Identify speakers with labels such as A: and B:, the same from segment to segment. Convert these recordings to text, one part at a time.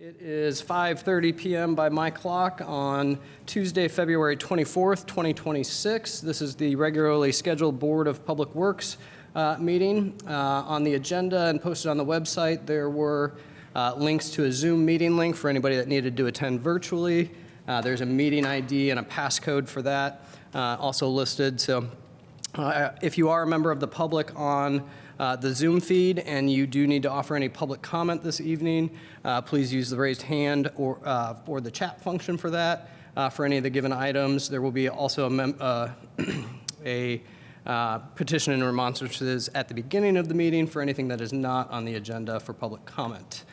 A: It is 5:30 p.m. by my clock on Tuesday, February 24th, 2026. This is the regularly scheduled Board of Public Works meeting. On the agenda and posted on the website, there were links to a Zoom meeting link for anybody that needed to attend virtually. There's a meeting ID and a passcode for that also listed. So if you are a member of the public on the Zoom feed and you do need to offer any public comment this evening, please use the raised hand or the chat function for that. For any of the given items, there will be also a petition and remonstrances at the beginning of the meeting for anything that is not on the agenda for public comment.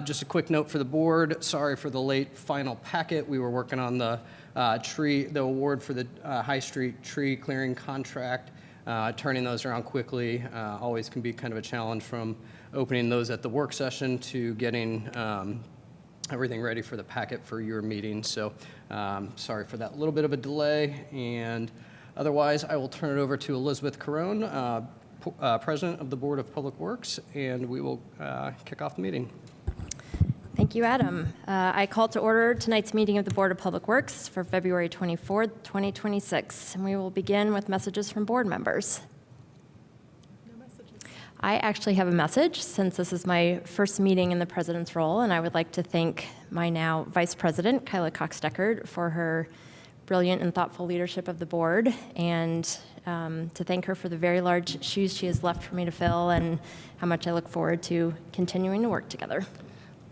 A: Just a quick note for the board, sorry for the late final packet. We were working on the award for the High Street tree clearing contract. Turning those around quickly always can be kind of a challenge, from opening those at the work session to getting everything ready for the packet for your meeting. So sorry for that little bit of a delay. And otherwise, I will turn it over to Elizabeth Carone, President of the Board of Public Works, and we will kick off the meeting.
B: Thank you, Adam. I call to order tonight's meeting of the Board of Public Works for February 24th, 2026. And we will begin with messages from board members. No messages. I actually have a message, since this is my first meeting in the president's role, and I would like to thank my now Vice President, Kyla Cox-Deckard, for her brilliant and thoughtful leadership of the board, and to thank her for the very large shoes she has left for me to fill, and how much I look forward to continuing to work together.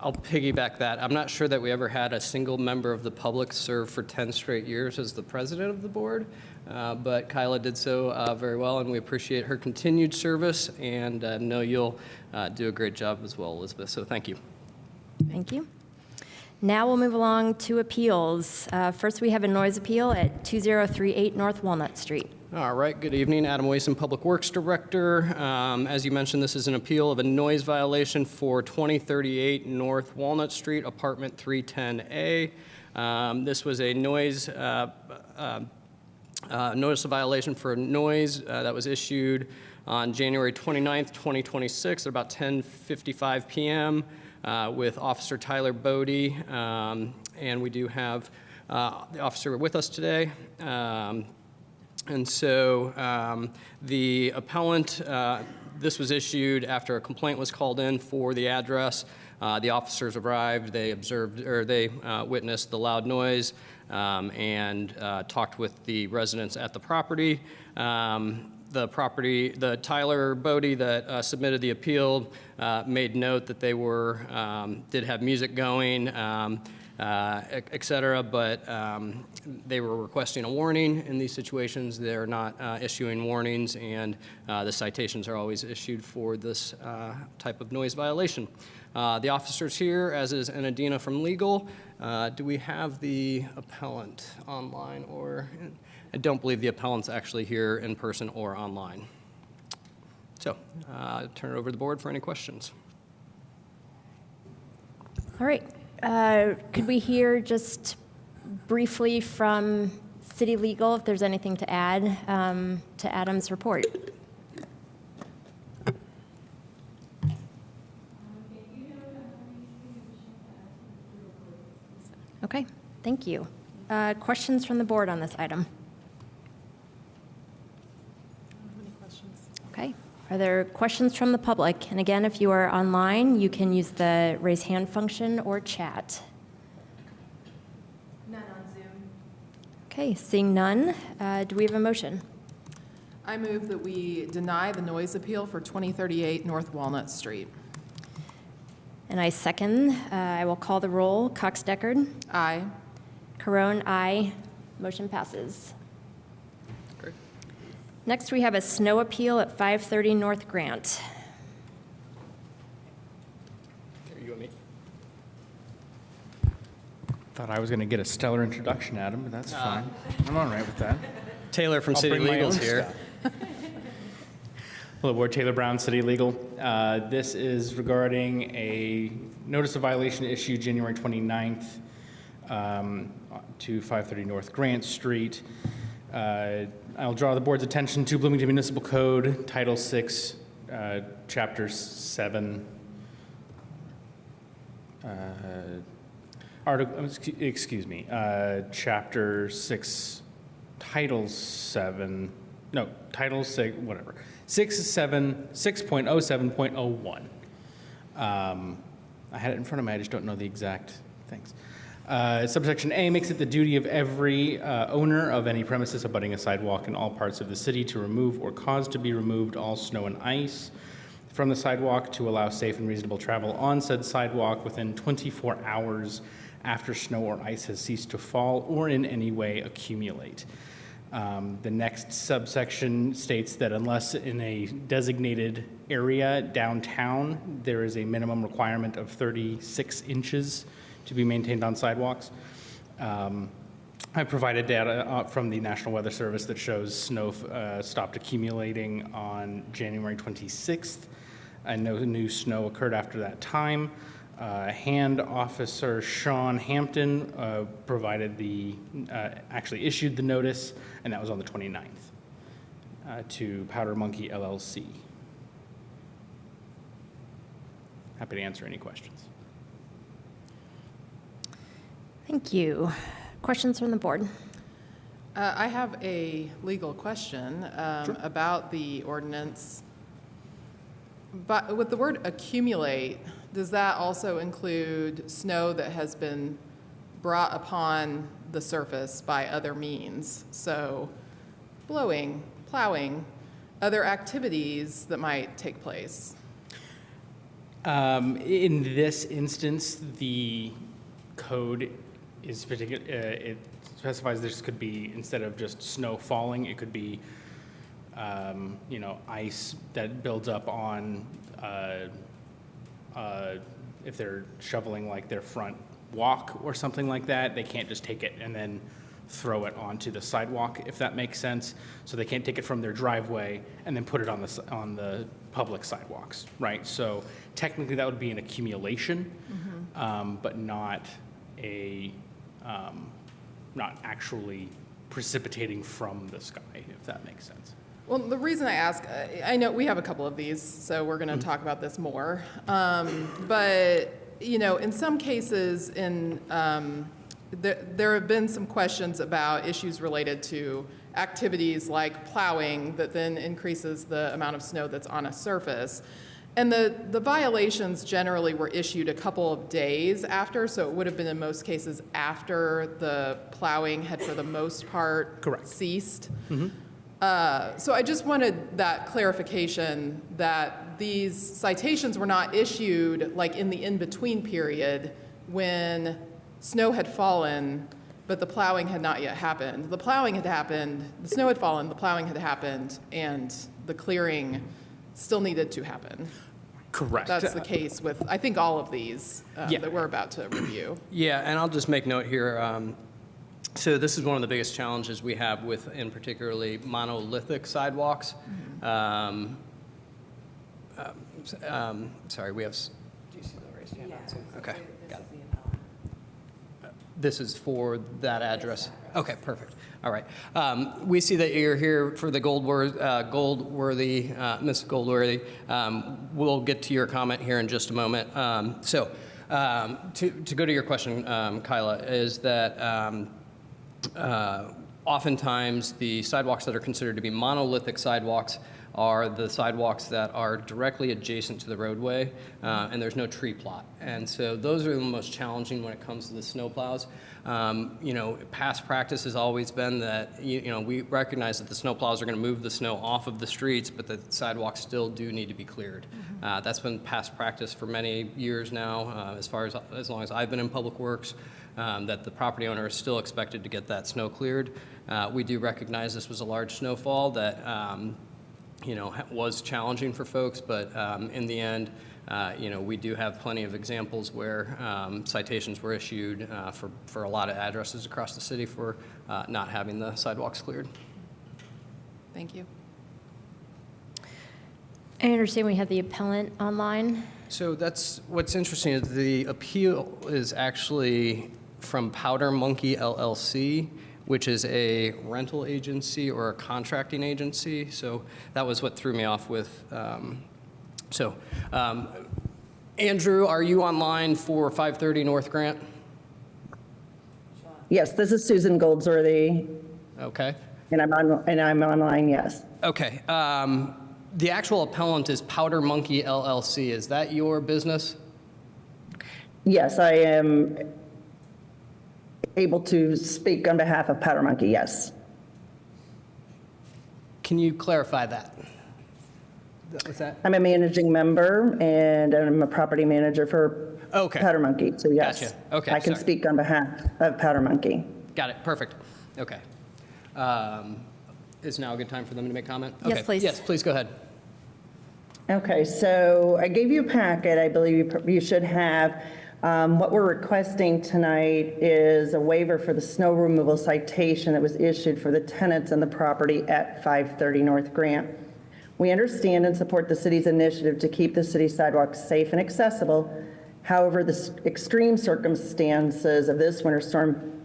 A: I'll piggyback that. I'm not sure that we ever had a single member of the public serve for 10 straight years as the president of the board, but Kyla did so very well, and we appreciate her continued service, and know you'll do a great job as well, Elizabeth, so thank you.
B: Thank you. Now we'll move along to appeals. First, we have a noise appeal at 2038 North Walnut Street.
A: All right, good evening. Adam Wason, Public Works Director. As you mentioned, this is an appeal of a noise violation for 2038 North Walnut Street, apartment 310A. This was a noise notice of violation for noise that was issued on January 29th, 2026 at about 10:55 p.m. With Officer Tyler Bodie, and we do have the officer with us today. And so the appellant, this was issued after a complaint was called in for the address. The officers arrived, they observed, or they witnessed the loud noise, and talked with the residents at the property. The Tyler Bodie that submitted the appeal made note that they did have music going, et cetera, but they were requesting a warning. In these situations, they're not issuing warnings, and the citations are always issued for this type of noise violation. The officer's here, as is Enadina from legal. Do we have the appellant online, or? I don't believe the appellant's actually here in person or online. So, turn it over to the board for any questions.
B: All right. Could we hear just briefly from City Legal if there's anything to add to Adam's report? Okay, thank you. Questions from the board on this item? Okay. Are there questions from the public? And again, if you are online, you can use the raise hand function or chat.
C: None on Zoom.
B: Okay, seeing none, do we have a motion?
C: I move that we deny the noise appeal for 2038 North Walnut Street.
B: And I second. I will call the roll. Cox-Deckard?
C: Aye.
B: Carone, aye. Motion passes.
A: Great.
B: Next, we have a snow appeal at 530 North Grant.
A: Here, you and me.
D: Thought I was going to get a stellar introduction, Adam, but that's fine. I'm all right with that.
A: Taylor from
D: I'll
A: City
D: bring my
A: Legal's
D: own
A: here.
D: stuff. Hello, Board. Taylor Brown, City Legal. This is regarding a notice of violation issued January 29th to 530 North Grant Street. I'll draw the board's attention to Bloomington Municipal Code, Title 6, Chapter 7, Chapter 6, Title 7, no, Title 6, whatever, 6.07.01. I had it in front of me, I just don't know the exact things. Subsection A makes it the duty of every owner of any premises abutting a sidewalk in all parts of the city to remove or cause to be removed all snow and ice from the sidewalk to allow safe and reasonable travel on said sidewalk within 24 hours after snow or ice has ceased to fall or in any way accumulate. The next subsection states that unless in a designated area downtown, there is a minimum requirement of 36 inches to be maintained on sidewalks. I provided data from the National Weather Service that shows snow stopped accumulating on January 26th, and no new snow occurred after that time. Hand Officer Sean Hampton actually issued the notice, and that was on the 29th, to Powder Monkey LLC. Happy to answer any questions.
B: Thank you. Questions from the board?
C: I have a legal question about the ordinance. But with the word accumulate, does that also include snow that has been brought upon the surface by other means? So blowing, plowing, other activities that might take place?
D: In this instance, the code is particular. It specifies this could be, instead of just snow falling, it could be, ice that builds up on, if they're shoveling like their front walk or something like that, they can't just take it and then throw it onto the sidewalk, if that makes sense. So they can't take it from their driveway and then put it on the public sidewalks, right? So technically that would be an accumulation, but not actually precipitating from the sky, if that makes sense.
C: Well, the reason I ask, I know we have a couple of these, so we're going to talk about this more. But, in some cases, there have been some questions about issues related to activities like plowing that then increases the amount of snow that's on a surface. And the violations generally were issued a couple of days after, so it would have been in most cases after the plowing had, for the most part, ceased. So I just wanted that clarification that these citations were not issued like in the in-between period when snow had fallen, but the plowing had not yet happened. The plowing had happened, the snow had fallen, the plowing had happened, and the clearing still needed to happen.
D: Correct.
C: That's the case with, I think, all of these that we're about to review.
A: Yeah, and I'll just make note here. So this is one of the biggest challenges we have with, in particularly, monolithic sidewalks. Sorry, we have. Do you see the raised hand? Yeah. Okay, got it. This is for that address? Okay, perfect. All right. We see that you're here for the Goldworthy, Ms. Goldworthy. We'll get to your comment here in just a moment. To go to your question, Kyla, is that oftentimes the sidewalks that are considered to be monolithic sidewalks are the sidewalks that are directly adjacent to the roadway, and there's no tree plot. And so those are the most challenging when it comes to the snow plows. Past practice has always been that, we recognize that the snow plows are going to move the snow off of the streets, but the sidewalks still do need to be cleared. That's been past practice for many years now, as long as I've been in public works, that the property owner is still expected to get that snow cleared. We do recognize this was a large snowfall that was challenging for folks, but in the end, we do have plenty of examples where citations were issued for a lot of addresses across the city for not having the sidewalks cleared.
C: Thank you.
B: I understand we have the appellant online.
A: So that's what's interesting is the appeal is actually from Powder Monkey LLC, which is a rental agency or a contracting agency. So that was what threw me off with. Andrew, are you online for 530 North Grant?
E: Yes, this is Susan Goldsworthy,
A: Okay.
E: and I'm online, yes.
A: Okay. The actual appellant is Powder Monkey LLC. Is that your business?
E: Yes, I am able to speak on behalf of Powder Monkey, yes.
A: Can you clarify that? What's that?
E: I'm a managing member, and I'm a property manager for
A: Okay.
E: Powder Monkey, so yes.
A: Gotcha. Okay,
E: I can
A: sorry.
E: speak on behalf of Powder Monkey.
A: Got it. Perfect. Okay. Is now a good time for them to make comment?
B: Yes,
A: Okay.
B: please.
A: Yes, please go ahead.
E: Okay, so I gave you a packet, I believe you should have. What we're requesting tonight is a waiver for the snow removal citation that was issued for the tenants in the property at 530 North Grant. We understand and support the city's initiative to keep the city sidewalks safe and accessible. However, the extreme circumstances of this winter storm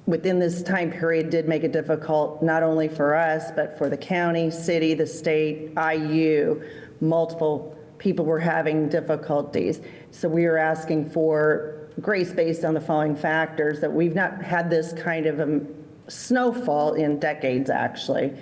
E: within this time period did make it difficult, not only for us, but for the county, city, the state, IU. Multiple people were having difficulties. So we are asking for grace based on the following factors: that we've not had this kind of snowfall in decades, actually.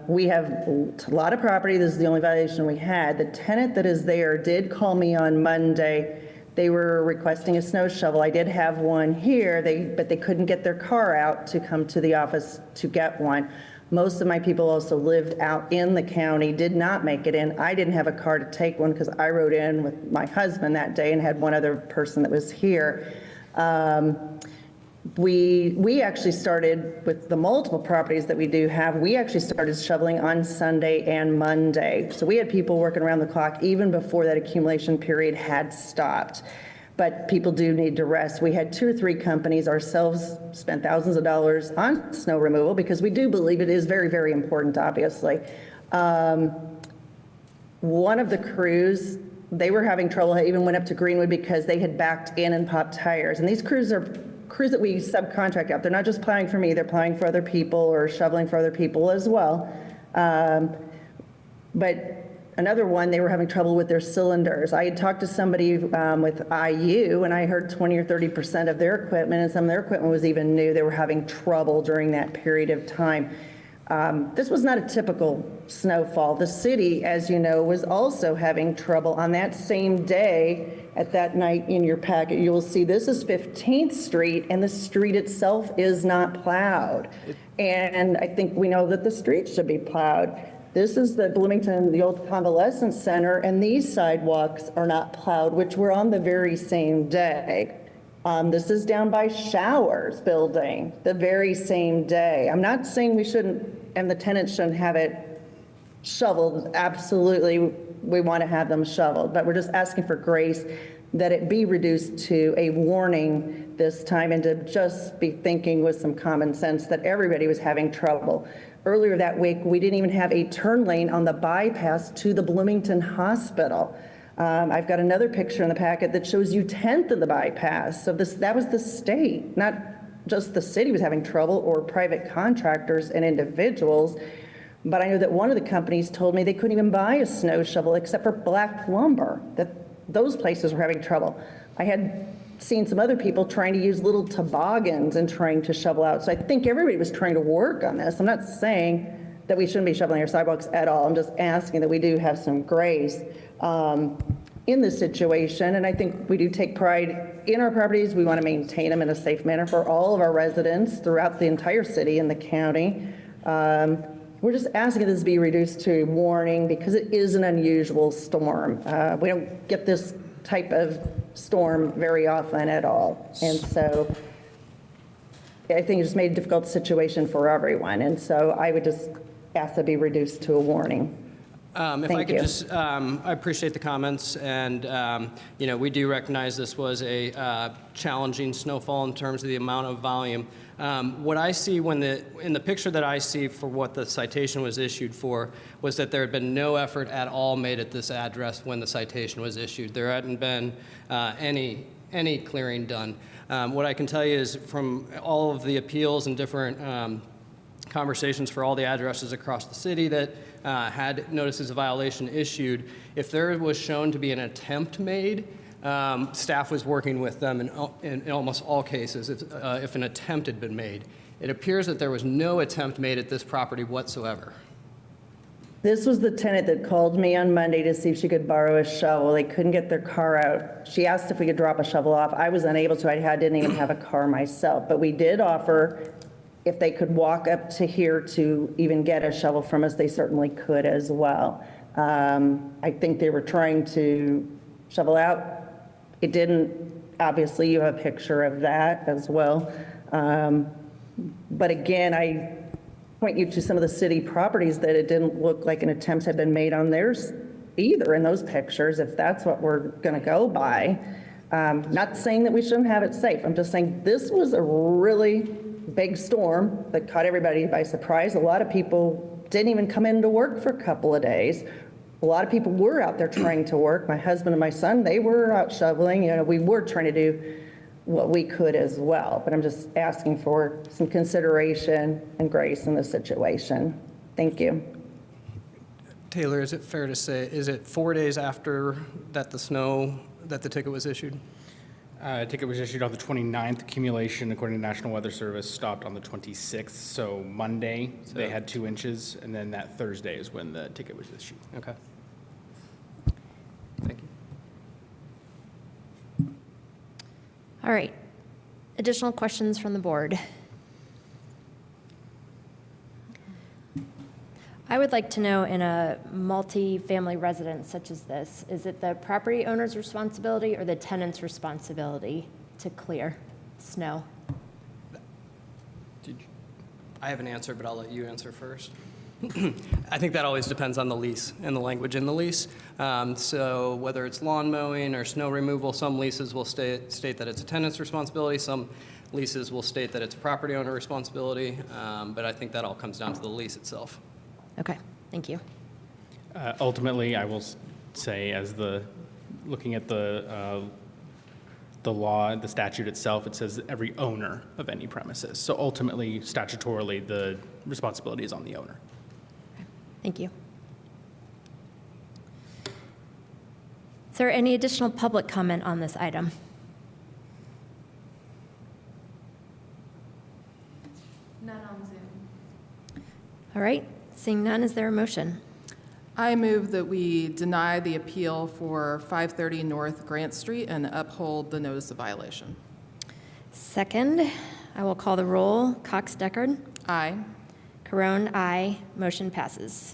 E: We have a lot of property. This is the only violation we had. The tenant that is there did call me on Monday. They were requesting a snow shovel. I did have one here, but they couldn't get their car out to come to the office to get one. Most of my people also lived out in the county, did not make it in. I didn't have a car to take one because I rode in with my husband that day and had one other person that was here. We actually started with the multiple properties that we do have. We actually started shoveling on Sunday and Monday. So we had people working around the clock even before that accumulation period had stopped. But people do need to rest. We had 2 or 3 companies ourselves spent thousands of dollars on snow removal because we do believe it is very, very important, obviously. One of the crews, they were having trouble. I even went up to Greenwood because they had backed in and popped tires. And these crews are crews that we subcontract out. They're not just plowing for me, they're plowing for other people or shoveling for other people as well. But another one, they were having trouble with their cylinders. I had talked to somebody with IU, and I heard 20 or 30% of their equipment, and some of their equipment was even new. They were having trouble during that period of time. This was not a typical snowfall. The city, as you know, was also having trouble on that same day. At that night in your packet, you will see this is 15th Street, and the street itself is not plowed. And I think we know that the street should be plowed. This is the Bloomington, the old convalescent center, and these sidewalks are not plowed, which were on the very same day. This is down by Showers building, the very same day. I'm not saying we shouldn't, and the tenants shouldn't have it shoveled. Absolutely, we want to have them shoveled, but we're just asking for grace that it be reduced to a warning this time and to just be thinking with some common sense that everybody was having trouble. Earlier that week, we didn't even have a turn lane on the bypass to the Bloomington Hospital. I've got another picture in the packet that shows you 10th in the bypass. So that was the state, not just the city was having trouble or private contractors and individuals. But I know that one of the companies told me they couldn't even buy a snow shovel except for black lumber, that those places were having trouble. I had seen some other people trying to use little toboggans and trying to shovel out. So I think everybody was trying to work on this. I'm not saying that we shouldn't be shoveling our sidewalks at all. I'm just asking that we do have some grace in this situation. And I think we do take pride in our properties. We want to maintain them in a safe manner for all of our residents throughout the entire city and the county. We're just asking that this be reduced to a warning because it is an unusual storm. We don't get this type of storm very often at all. And so I think it just made a difficult situation for everyone. And so I would just ask that be reduced to a warning.
A: If I
E: Thank
A: could
E: you.
A: just, I appreciate the comments, and, we do recognize this was a challenging snowfall in terms of the amount of volume. What I see in the picture that I see for what the citation was issued for was that there had been no effort at all made at this address when the citation was issued. There hadn't been any clearing done. What I can tell you is from all of the appeals and different conversations for all the addresses across the city that had notices of violation issued, if there was shown to be an attempt made, staff was working with them in almost all cases if an attempt had been made. It appears that there was no attempt made at this property whatsoever.
E: This was the tenant that called me on Monday to see if she could borrow a shovel. They couldn't get their car out. She asked if we could drop a shovel off. I was unable to. didn't even have a car myself. But we did offer if they could walk up to here to even get a shovel from us, they certainly could as well. I think they were trying to shovel out. It didn't. Obviously, you have a picture of that as well. But again, I point you to some of the city properties that it didn't look like an attempt had been made on theirs either in those pictures, if that's what we're going to go by. Not saying that we shouldn't have it safe. I'm just saying this was a really big storm that caught everybody by surprise. A lot of people didn't even come into work for a couple of days. A lot of people were out there trying to work. My husband and my son, they were out shoveling. We were trying to do what we could as well. But I'm just asking for some consideration and grace in this situation. Thank you.
A: Taylor, is it fair to say, is it 4 days after that the ticket was issued?
D: Ticket was issued on the 29th. Accumulation, according to National Weather Service, stopped on the 26th. So Monday, they had 2 inches, and then that Thursday is when the ticket was issued.
A: Okay. Thank you.
B: All right. Additional questions from the board? I would like to know, in a multi-family residence such as this, is it the property owner's responsibility or the tenant's responsibility to clear snow?
A: I have an answer, but I'll let you answer first. I think that always depends on the lease and the language in the lease. So whether it's lawn mowing or snow removal, some leases will state that it's a tenant's responsibility. Some leases will state that it's a property owner responsibility. But I think that all comes down to the lease itself.
B: Okay, thank you.
D: Ultimately, I will say, looking at the law, the statute itself, it says every owner of any premises. So ultimately, statutorily, the responsibility is on the owner.
B: Thank you. Is there any additional public comment on this item?
C: None on Zoom.
B: All right, seeing none, is there a motion?
C: I move that we deny the appeal for 530 North Grant Street and uphold the notice of violation.
B: Second, I will call the roll. Cox Deckard?
C: Aye.
B: Carone, aye. Motion passes.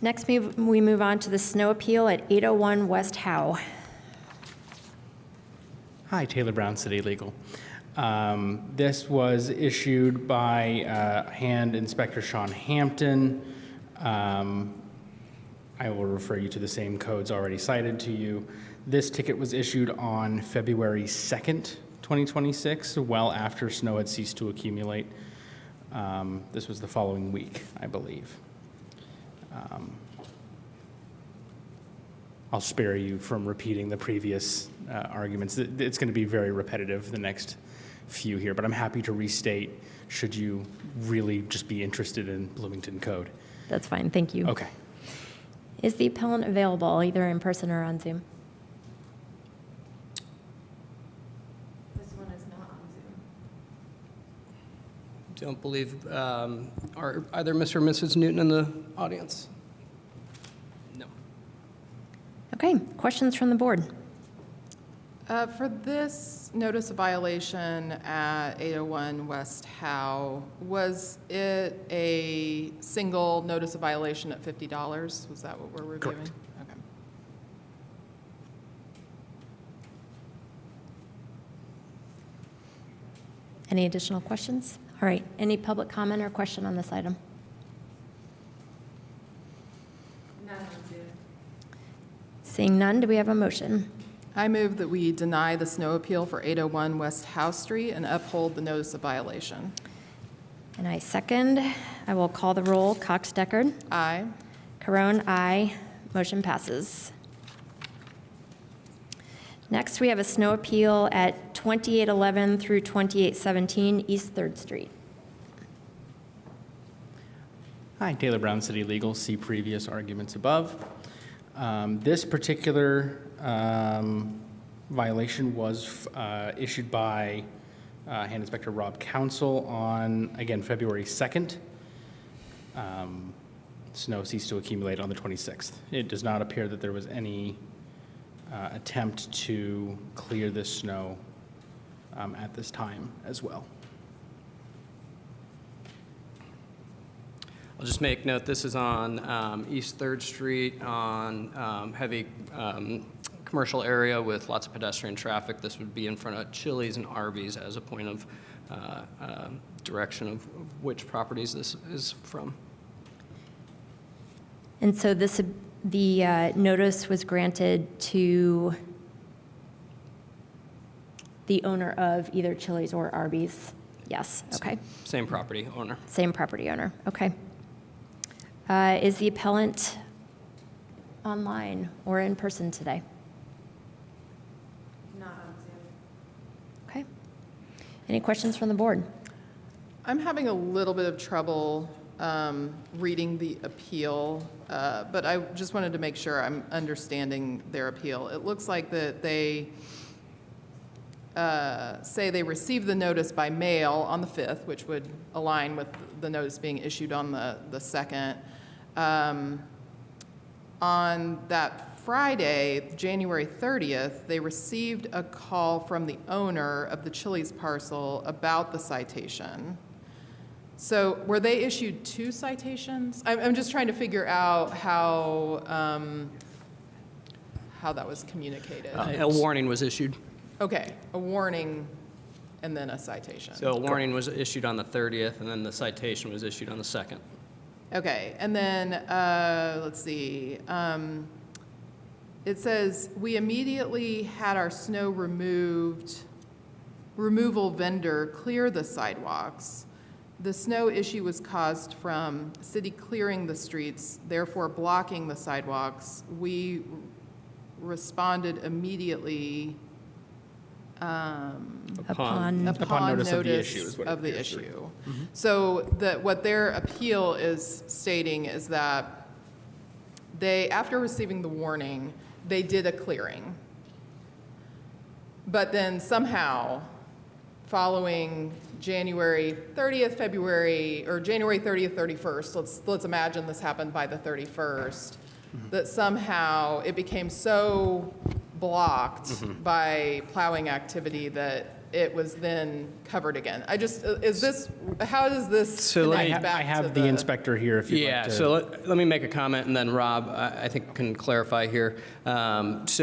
B: Next, we move on to the snow appeal at 801 West Howe.
D: Hi, Taylor Brown, City Legal. This was issued by Hand Inspector Sean Hampton. I will refer you to the same codes already cited to you. This ticket was issued on February 2nd, 2026, well after snow had ceased to accumulate. This was the following week, I believe. I'll spare you from repeating the previous arguments. It's going to be very repetitive, the next few here, but I'm happy to restate should you really just be interested in Bloomington code.
B: That's fine, thank you.
D: Okay.
B: Is the appellant available, either in person or on Zoom?
C: This one is not on Zoom.
A: Don't believe, are either Mr. or Mrs. Newton in the audience? No.
B: Okay, questions from the board?
C: For this notice of violation at 801 West Howe, was it a single notice of violation at $50? Was that what we're reviewing?
D: Correct.
C: Okay.
B: Any additional questions? All right, any public comment or question on this item?
C: None on Zoom.
B: Seeing none, do we have a motion?
C: I move that we deny the snow appeal for 801 West Howe Street and uphold the notice of violation.
B: And I second. I will call the roll. Cox Deckard?
C: Aye.
B: Carone, aye. Motion passes. Next, we have a snow appeal at 2811 through 2817 East 3rd Street.
D: Hi, Taylor Brown, City Legal. See previous arguments above. This particular violation was issued by Hand Inspector Rob Council on, again, February 2nd. Snow ceased to accumulate on the 26th. It does not appear that there was any attempt to clear this snow at this time as well.
A: I'll just make note, this is on East 3rd Street on heavy commercial area with lots of pedestrian traffic. This would be in front of Chili's and Arby's as a point of direction of which properties this is from.
B: And so the notice was granted to the owner of either Chili's or Arby's? Yes, okay.
A: Same property owner.
B: Same property owner, okay. Is the appellant online or in person today? Not on Zoom. Okay. Any questions from the board?
C: I'm having a little bit of trouble reading the appeal, but I just wanted to make sure I'm understanding their appeal. It looks like that they say they received the notice by mail on the 5th, which would align with the notice being issued on the 2nd. On that Friday, January 30th, they received a call from the owner of the Chili's parcel about the citation. So were they issued 2 citations? I'm just trying to figure out how that was communicated.
A: A warning was issued.
C: Okay, a warning and then a citation.
A: So a warning was issued on the 30th, and then the citation was issued on the 2nd.
C: Okay, and then, let's see. It says, we immediately had our snow removal vendor clear the sidewalks. The snow issue was caused from city clearing the streets, therefore blocking the sidewalks. We responded immediately
B: Upon
C: upon
D: notice of the issue is
C: notice
D: what it
C: of the
D: appears to be.
C: issue. So what their appeal is stating is that they, after receiving the warning, they did a clearing. But then somehow, following January 30th, January 30th, 31st, let's imagine this happened by the 31st, that somehow it became so blocked by plowing activity that it was then covered again. How does this
A: So let me-
C: connect back
D: I have
C: to
D: the inspector here if you'd like
A: Yeah,
D: to.
A: so let me make a comment, and then Rob, I think, can clarify here. East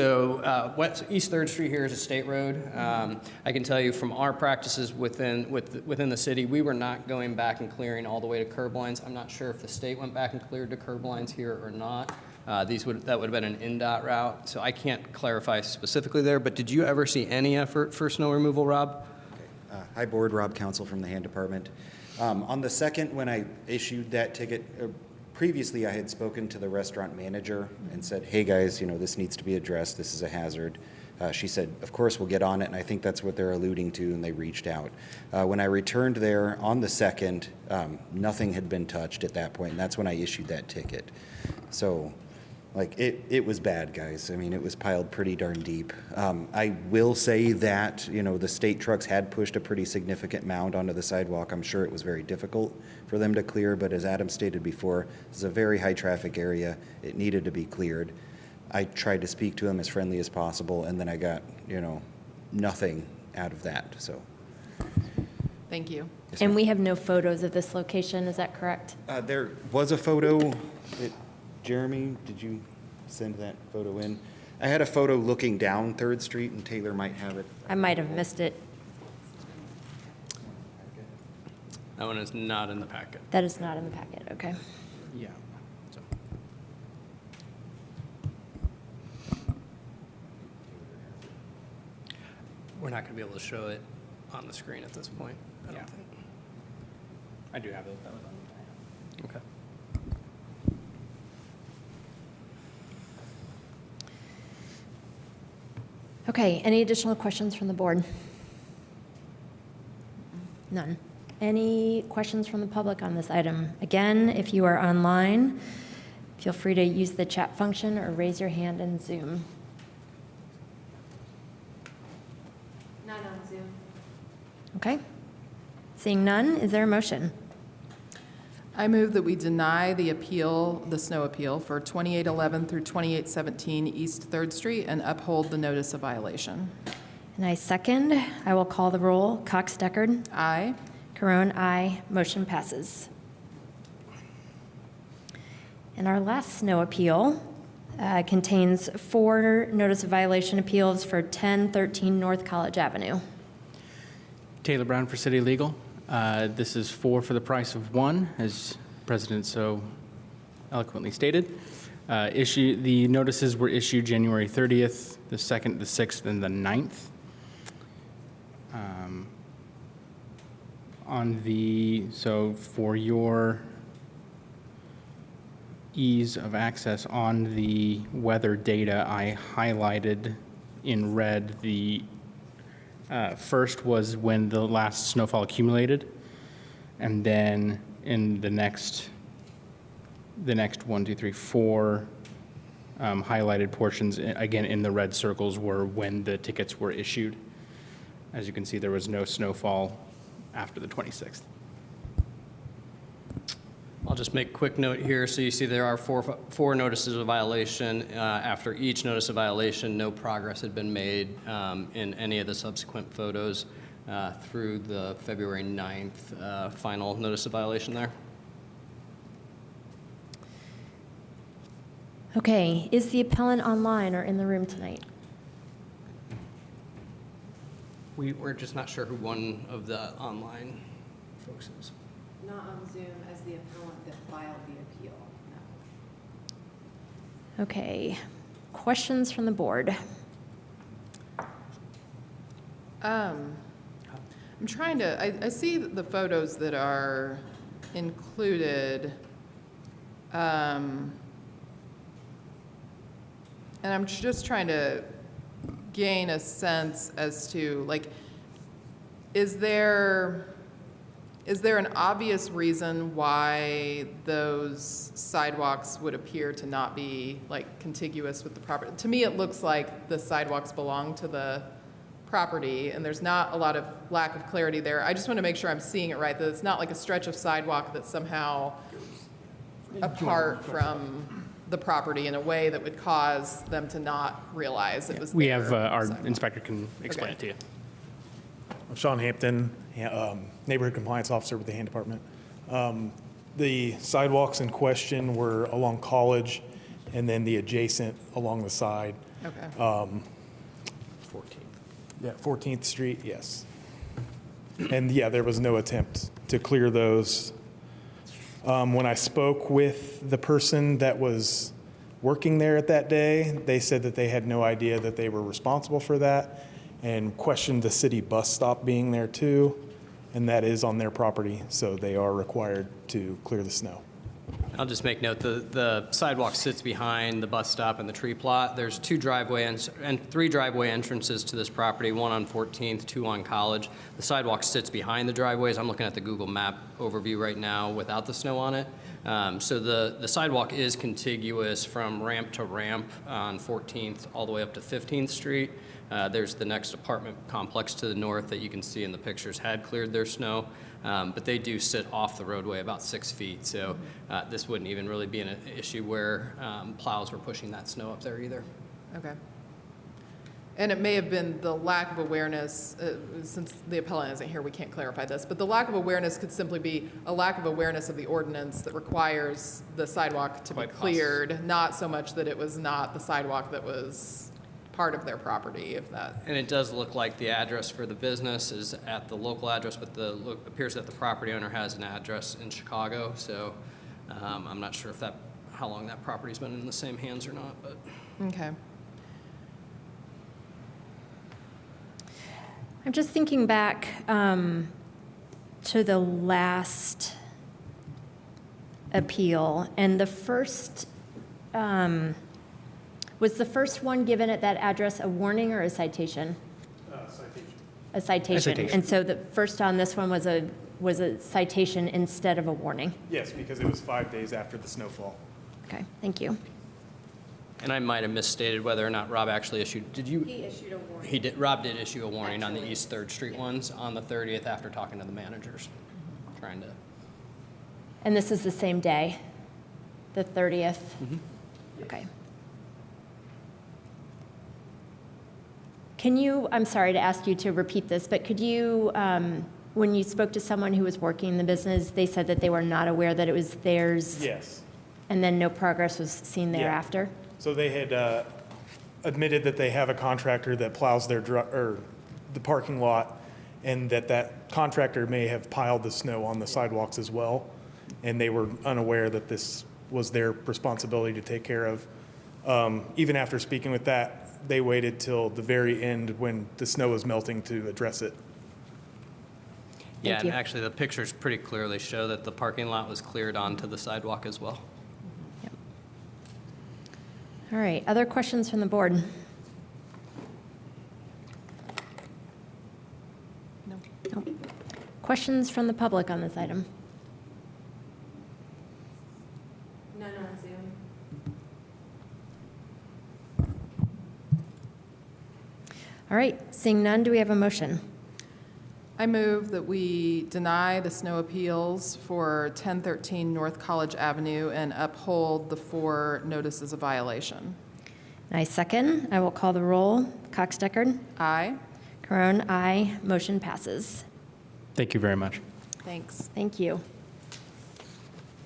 A: 3rd Street here is a state road. I can tell you from our practices within the city, we were not going back and clearing all the way to curb lines. I'm not sure if the state went back and cleared to curb lines here or not. That would have been an NDOT route, so I can't clarify specifically there, but did you ever see any effort for snow removal, Rob?
F: Hi, Board. Rob Council from the Hand Department. On the 2nd, when I issued that ticket, previously I had spoken to the restaurant manager and said, hey, guys, this needs to be addressed. This is a hazard. She said, of course, we'll get on it, and I think that's what they're alluding to, and they reached out. When I returned there on the 2nd, nothing had been touched at that point, and that's when I issued that ticket. So, it was bad, guys. I mean, it was piled pretty darn deep. I will say that, the state trucks had pushed a pretty significant mound onto the sidewalk. I'm sure it was very difficult for them to clear, but as Adam stated before, this is a very high-traffic area. It needed to be cleared. I tried to speak to him as friendly as possible, and then I got, nothing out of that, so.
C: Thank you.
F: Yes,
B: And
F: ma'am.
B: we have no photos of this location, is that correct?
F: There was a photo. Jeremy, did you send that photo in? I had a photo looking down 3rd Street, and Taylor might have it.
B: I might have missed it.
A: That one is not in the packet.
B: That is not in the packet, okay.
D: Yeah. So,
A: We're not going to be able to show it on the screen at this point, I
D: Yeah.
A: don't think.
D: I do have those. That was on the
A: Okay.
B: Okay, any additional questions from the board? None. Any questions from the public on this item? Again, if you are online, feel free to use the chat function or raise your hand in Zoom. None on Zoom. Okay. Seeing none, is there a motion?
C: I move that we deny the appeal, the snow appeal for 2811 through 2817 East 3rd Street and uphold the notice of violation.
B: And I second. I will call the roll. Cox Deckard.
C: Aye.
B: Carone, aye. Motion passes. And our last snow appeal contains 4 notice of violation appeals for 1013 North College Avenue.
D: Taylor Brown for City Legal. This is 4 for the price of 1, as President so eloquently stated. The notices were issued January 30th, the 2nd, the 6th, and the 9th. So for your ease of access on the weather data, I highlighted in red the first was when the last snowfall accumulated, and then in the next 1, 2, 3, 4 highlighted portions, again in the red circles, were when the tickets were issued. As you can see, there was no snowfall after the 26th.
A: I'll just make a quick note here. So you see there are four notices of violation. After each notice of violation, no progress had been made in any of the subsequent photos through the February 9th final notice of violation there.
B: Okay, is the appellant online or in the room tonight?
A: We're just not sure who one of the online folks is.
G: Not on Zoom as the appellant that filed the appeal, no.
B: Okay, questions from the board?
C: I'm trying to, I see the photos that are included, and I'm just trying to gain a sense as to, like, is there an obvious reason why those sidewalks would appear to not be, like, contiguous with the property? To me, it looks like the sidewalks belong to the property, and there's not a lot of lack of clarity there. I just want to make sure I'm seeing it right, that it's not like a stretch of sidewalk that's somehow apart from the property in a way that would cause them to not realize it was
D: We
C: there.
D: have, our
C: sidewalk.
D: inspector can explain
C: Okay.
D: it to you.
H: I'm Sean Hampton, Neighborhood Compliance Officer with the Hand Department. The sidewalks in question were along College and then the adjacent along the side.
C: Okay.
A: 14th.
H: Yeah, 14th Street, yes. And yeah, there was no attempt to clear those. When I spoke with the person that was working there at that day, they said that they had no idea that they were responsible for that and questioned the city bus stop being there too. And that is on their property, so they are required to clear the snow.
A: I'll just make note, the sidewalk sits behind the bus stop and the tree plot. There's 2 driveway and 3 driveway entrances to this property, 1 on 14th, 2 on College. The sidewalk sits behind the driveways. I'm looking at the Google map overview right now without the snow on it. So the sidewalk is contiguous from ramp to ramp on 14th all the way up to 15th Street. There's the next apartment complex to the north that you can see in the pictures had cleared their snow. But they do sit off the roadway about 6 feet, so this wouldn't even really be an issue where plows were pushing that snow up there either.
C: Okay. And it may have been the lack of awareness, since the appellant isn't here, we can't clarify this, but the lack of awareness could simply be a lack of awareness of the ordinance that requires the sidewalk to be
A: Quite possible.
C: cleared, not so much that it was not the sidewalk that was part of their property, if that.
A: And it does look like the address for the business is at the local address, but appears that the property owner has an address in Chicago, so I'm not sure if how long that property's been in the same hands or not, but.
C: Okay.
B: I'm just thinking back to the last appeal, and the first, was the first one given at that address a warning or a citation?
H: Citation.
B: A citation.
D: citation.
B: And so the first on this one was a was a citation instead of a warning.
H: Yes, because it was 5 days after the snowfall.
B: Okay, thank you.
A: And I might have misstated whether or not Rob actually issued, did you?
G: He issued a warning.
A: He did, Rob did issue a warning on the East 3rd Street ones on the 30th after talking to the managers, trying to.
B: And this is the same day, the 30th? Okay. Can you, I'm sorry to ask you to repeat this, but could you, when you spoke to someone who was working in the business, they said that they were not aware that it was theirs?
H: Yes.
B: And then no progress was seen
H: Yeah.
B: thereafter?
H: So they had admitted that they have a contractor that plows their, the parking lot, and that contractor may have piled the snow on the sidewalks as well, and they were unaware that this was their responsibility to take care of. Even after speaking with that, they waited till the very end when the snow was melting to address it.
A: Yeah,
B: Thank
A: and
B: you.
A: actually the pictures pretty clearly show that the parking lot was cleared onto the sidewalk as well.
B: Yep. All right, other questions from the board?
C: No.
B: Nope. Questions from the public on this item?
G: None on Zoom.
B: All right, seeing none, do we have a motion?
C: I move that we deny the snow appeals for 1013 North College Avenue and uphold the 4 notices of violation.
B: I second. I will call the roll. Cox Deckard?
C: Aye.
B: Caron, aye. Motion passes.
D: Thank you very much.
C: Thanks.
B: Thank you.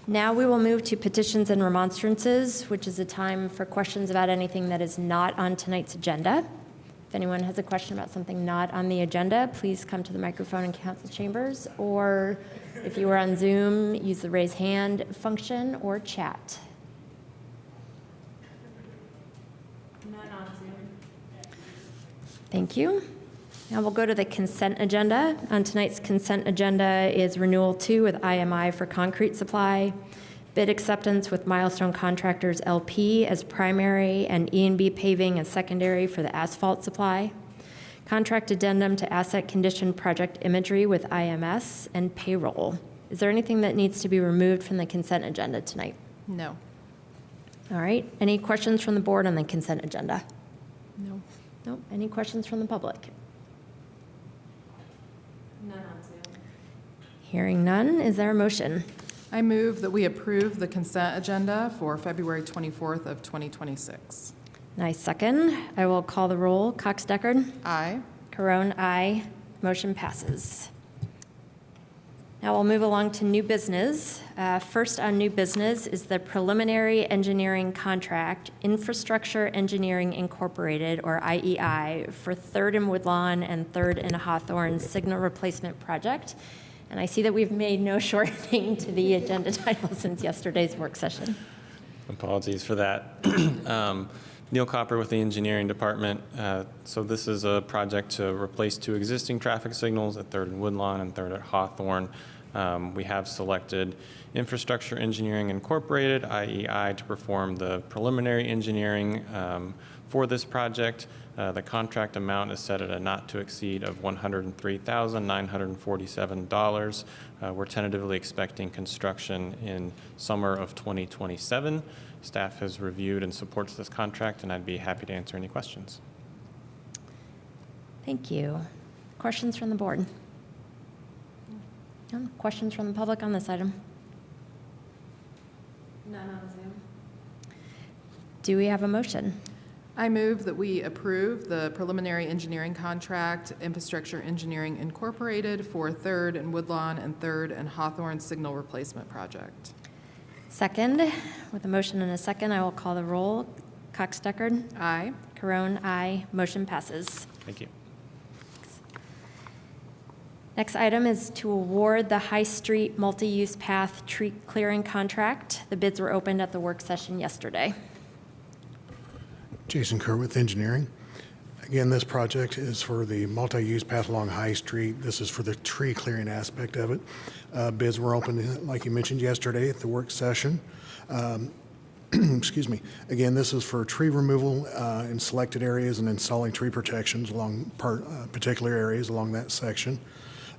B: Now we will move to petitions and remonstrances, which is a time for questions about anything that is not on tonight's agenda. If anyone has a question about something not on the agenda, please come to the microphone in council chambers, or if you are on Zoom, use the raise hand function or chat.
G: None on Zoom.
B: Thank you. Now we'll go to the consent agenda. On tonight's consent agenda is renewal 2 with IMI for concrete supply, bid acceptance with Milestone Contractors LP as primary and E&B Paving as secondary for the asphalt supply, contract addendum to asset condition project imagery with IMS, and payroll. Is there anything that needs to be removed from the consent agenda tonight?
C: No.
B: All right. Any questions from the board on the consent agenda?
C: No.
B: No. Any questions from the public?
G: None on Zoom.
B: Hearing none, is there a motion?
C: I move that we approve the consent agenda for February 24th of 2026.
B: And I second. I will call the roll. Cox Deckard?
C: Aye.
B: Caron, aye. Motion passes. Now we'll move along to new business. First on new business is the preliminary engineering contract, Infrastructure Engineering Incorporated, or IEI, for 3rd and Woodlawn and 3rd and Hawthorne Signal Replacement Project. And I see that we've made no shortening to the agenda title since yesterday's work session.
I: Apologies for that. Neil Copper with the engineering department. So this is a project to replace 2 existing traffic signals at 3rd and Woodlawn and 3rd at Hawthorne. We have selected Infrastructure Engineering Incorporated, IEI, to perform the preliminary engineering for this project. The contract amount is set at a not to exceed of $103,947. We're tentatively expecting construction in summer of 2027. Staff has reviewed and supports this contract, and I'd be happy to answer any questions.
B: Thank you. Questions from the board? No? Questions from the public on this item?
G: None on Zoom.
B: Do we have a motion?
C: I move that we approve the preliminary engineering contract, Infrastructure Engineering Incorporated, for 3rd and Woodlawn and 3rd and Hawthorne Signal Replacement Project.
B: Second. With a motion and a second, I will call the roll. Cox Deckard?
C: Aye.
B: Caron, aye. Motion passes.
I: Thank you.
B: Next item is to award the High Street Multi-Use Path Tree Clearing Contract. The bids were opened at the work session yesterday.
J: Jason Kerr with Engineering. Again, this project is for the multi-use path along High Street. This is for the tree clearing aspect of it. Bids were opened, like you mentioned yesterday, at the work session. Excuse me. Again, this is for tree removal in selected areas and installing tree protections along particular areas along that section.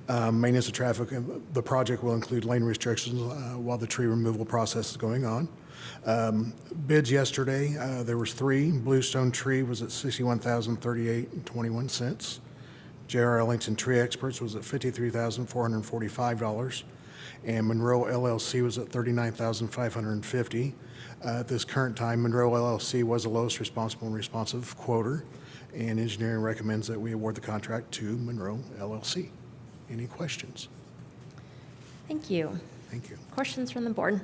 J: Maintenance of traffic, the project will include lane restrictions while the tree removal process is going on. Bids yesterday, there was 3. Bluestone Tree was at $61,038.21. J.R. Ellington Tree Experts was at $53,445. And Monroe LLC was at $39,550. At this current time, Monroe LLC was the lowest responsible and responsive quoter, and engineering recommends that we award the contract to Monroe LLC. Any questions?
B: Thank you.
J: Thank you.
B: Questions from the board?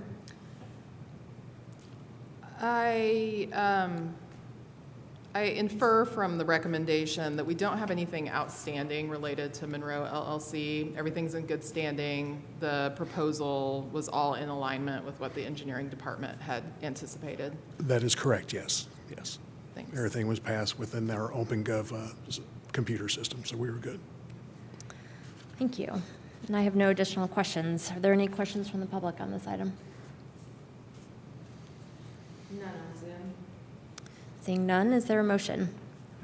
C: I infer from the recommendation that we don't have anything outstanding related to Monroe LLC. Everything's in good standing. The proposal was all in alignment with what the engineering department had anticipated.
J: That is correct, yes, yes.
C: Thanks.
J: Everything was passed within our OpenGov computer system, so we were good.
B: Thank you. And I have no additional questions. Are there any questions from the public on this item?
G: None on Zoom.
B: Seeing none, is there a motion?